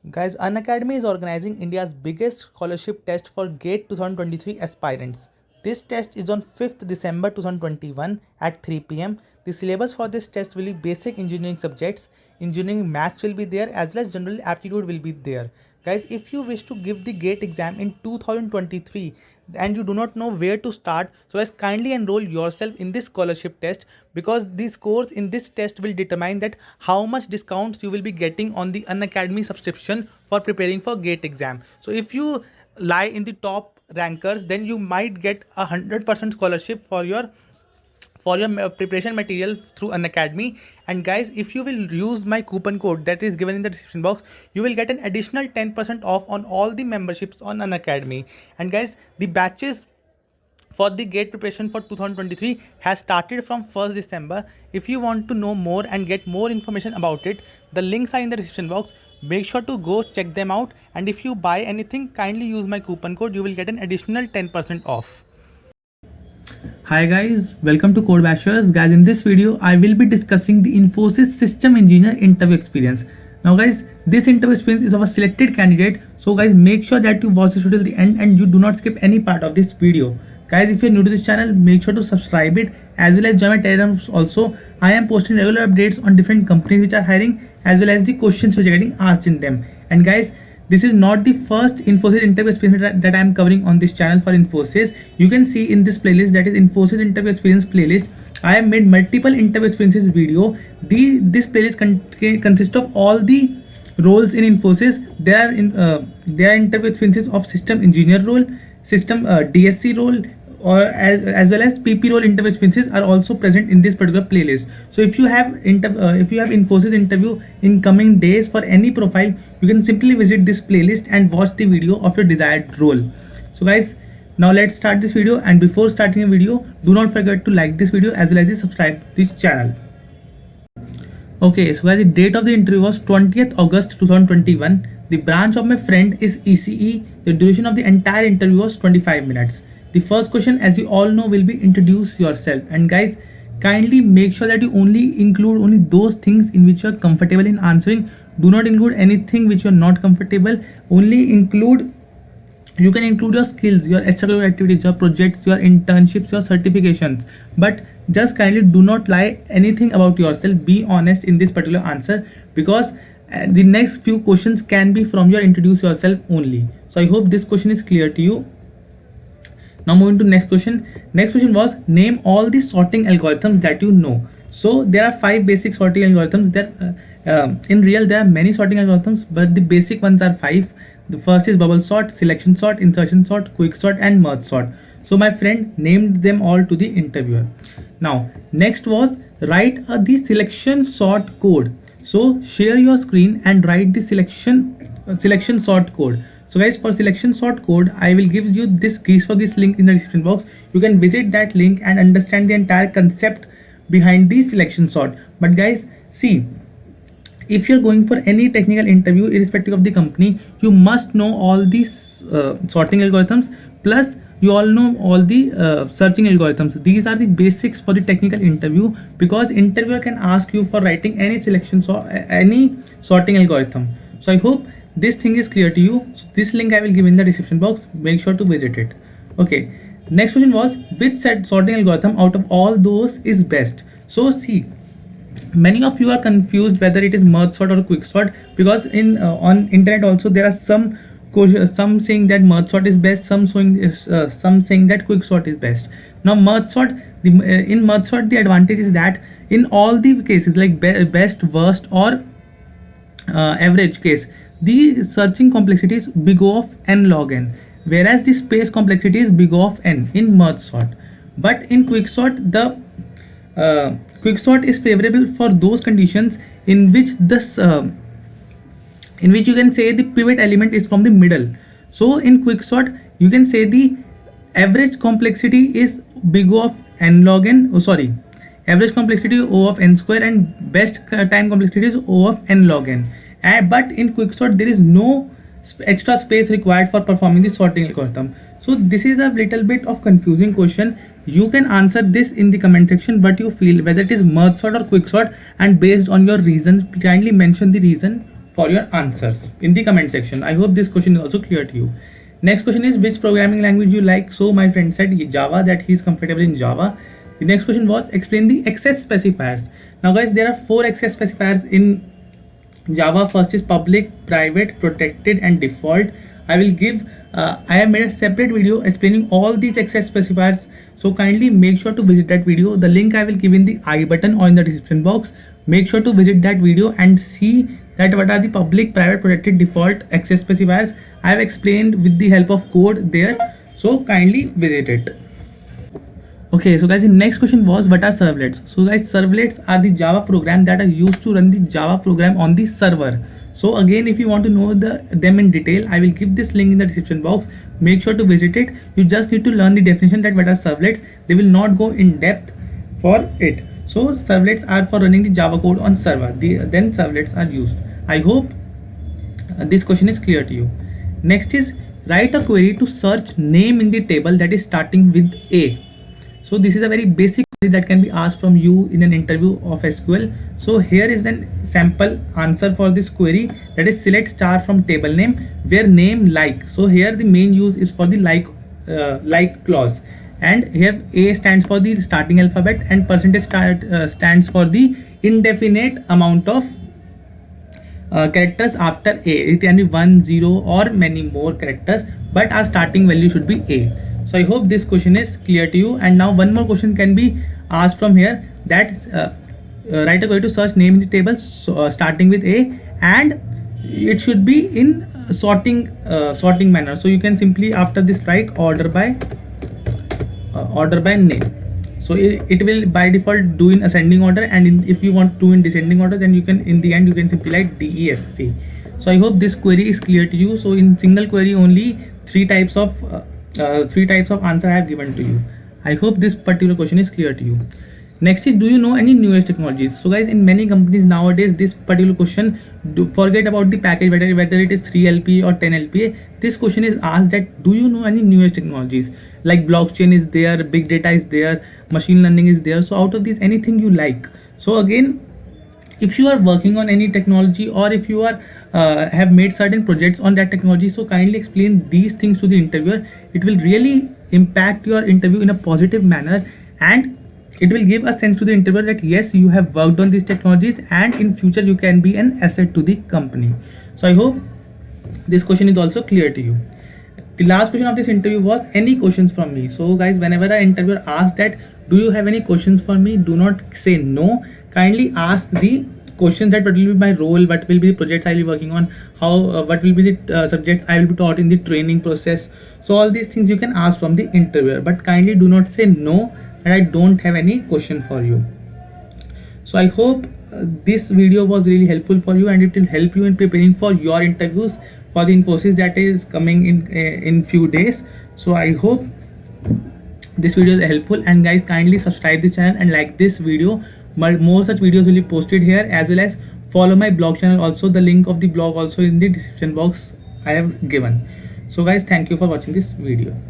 Guys, Unacademy is organizing India's biggest scholarship test for GATE 2023 aspirants. This test is on 5th December 2021 at 3 pm. The syllabus for this test will be basic engineering subjects. Engineering maths will be there as well as general aptitude will be there. Guys, if you wish to give the GATE exam in 2023 and you do not know where to start, so guys, kindly enroll yourself in this scholarship test, because the scores in this test will determine that how much discounts you will be getting on the Unacademy subscription for preparing for GATE exam. So if you lie in the top rankers, then you might get 100% scholarship for your preparation material through Unacademy. And guys, if you will use my coupon code that is given in the description box, you will get an additional 10% off on all the memberships on Unacademy. And guys, the batches for the GATE preparation for 2023 has started from 1st December. If you want to know more and get more information about it, the links are in the description box. Make sure to go check them out, and if you buy anything, kindly use my coupon code. You will get an additional 10% off. Hi guys, welcome to Code Bashers. Guys, in this video, I will be discussing the Infosys System Engineer interview experience. Now guys, this interview experience is of a selected candidate. So guys, make sure that you watch this video till the end and you do not skip any part of this video. Guys, if you're new to this channel, make sure to subscribe it as well as join my Telegram also. I am posting regular updates on different companies which are hiring as well as the questions which are getting asked in them. And guys, this is not the first Infosys interview experience that I am covering on this channel for Infosys. You can see in this playlist, that is Infosys interview experience playlist, I have made multiple interview experiences video. This playlist consists of all the roles in Infosys. There are interview experiences of system engineer role, system DSC role, or as well as PP role interview experiences are also present in this particular playlist. So if you have Infosys interview in coming days for any profile, you can simply visit this playlist and watch the video of your desired role. So guys, now let's start this video, and before starting a video, do not forget to like this video as well as subscribe to this channel. Okay, so guys, the date of the interview was 20th August 2021. The branch of my friend is ECE. The duration of the entire interview was 25 minutes. The first question, as you all know, will be introduce yourself. And guys, kindly make sure that you only include only those things in which you are comfortable in answering. Do not include anything which you are not comfortable. You can include your skills, your extracurricular activities, your projects, your internships, your certifications, but just kindly do not lie anything about yourself. Be honest in this particular answer, because the next few questions can be from your introduce yourself only. So I hope this question is clear to you. Now moving to next question. Next question was, name all the sorting algorithms that you know. So there are 5 basic sorting algorithms. In real there are many sorting algorithms, but the basic ones are 5. The first is bubble sort, selection sort, insertion sort, quick sort, and merge sort. So my friend named them all to the interviewer. Now next was, write the selection sort code. So share your screen and write the selection sort code. So guys, for selection sort code, I will give you this Geese for Geese link in the description box. You can visit that link and understand the entire concept behind the selection sort. But guys, see, if you're going for any technical interview, irrespective of the company, you must know all these sorting algorithms, plus you all know all the searching algorithms. These are the basics for the technical interview, because interviewer can ask you for writing any any sorting algorithm. So I hope this thing is clear to you. So this link I will give in the description box. Make sure to visit it. Okay, next question was, which sorting algorithm out of all those is best? So see, many of you are confused whether it is merge sort or quick sort, because on internet also there are some saying that merge sort is best, some saying that quick sort is best. Now merge sort, in merge sort, the advantage is that in all the cases like best, worst, or average case, the searching complexity is big O of n log n, whereas the space complexity is big O of n in merge sort. But in quick sort, the quick sort is favorable for those conditions in which you can say the pivot element is from the middle. So in quick sort, you can say the average complexity is big O of n log n. Average complexity O of n square, and best time complexity is O of n log n. But in quick sort, there is no extra space required for performing the sorting algorithm. So this is a little bit of confusing question. You can answer this in the comment section, but you feel whether it is merge sort or quick sort, and based on your reason, kindly mention the reason for your answers in the comment section. I hope this question is also clear to you. Next question is which programming language you like. So my friend said Java, that he is comfortable in Java. The next question was explain the access specifiers. Now guys, there are 4 access specifiers in Java. First is public, private, protected and default. I have made a separate video explaining all these access specifiers, so kindly make sure to visit that video. The link I will give in the I button or in the description box. Make sure to visit that video and see that what are the public, private, protected, default access specifiers. I have explained with the help of code there, so kindly visit it. Okay, so guys, the next question was what are servlets. So guys, servlets are the Java program that are used to run the Java program on the server. So again, if you want to know them in detail, I will give this link in the description box. Make sure to visit it. You just need to learn the definition that what are servlets. They will not go in depth for it. So servlets are for running the Java code on server. Then servlets are used. I hope this question is clear to you. Next is write a query to search name in the table that is starting with A. So this is a very basic query that can be asked from you in an interview of SQL. So here is an sample answer for this query, that is select star from table name where name like. So here the main use is for the like clause, and here A stands for the starting alphabet and percentage stands for the indefinite amount of characters after A. It can be 1, 0 or many more characters, but our starting value should be A. So I hope this question is clear to you. And now one more question can be asked from here, that write a query to search name in the table starting with A, and it should be in sorting manner. So you can simply after this write order by name. So it will by default do in ascending order, and if you want to in descending order, then you can in the end you can simply write DESC. So I hope this query is clear to you. So in single query only three types of answer I have given to you. I hope this particular question is clear to you. Next is, do you know any newest technologies? So guys, in many companies nowadays, this particular question, forget about the package, whether it is 3LPA or 10LPA. This question is asked that do you know any newest technologies, like blockchain is there, big data is there, machine learning is there. So out of these, anything you like. So again, if you are working on any technology, or if you are have made certain projects on that technology, so kindly explain these things to the interviewer. It will really impact your interview in a positive manner, and it will give a sense to the interviewer that yes, you have worked on these technologies and in future you can be an asset to the company. So I hope this question is also clear to you. The last question of this interview was any questions from me. So guys, whenever an interviewer asks that do you have any questions for me, do not say no. Kindly ask the questions that what will be my role, what will be the projects I will be working on, how what will be the subjects I will be taught in the training process. So all these things you can ask from the interviewer, but kindly do not say no and I don't have any question for you. So I hope this video was really helpful for you, and it will help you in preparing for your interviews for the Infosys that is coming in few days. So I hope this video is helpful, and guys, kindly subscribe the channel and like this video. More such videos will be posted here, as well as follow my blog channel also. The link of the blog also in the description box I have given. So guys, thank you for watching this video.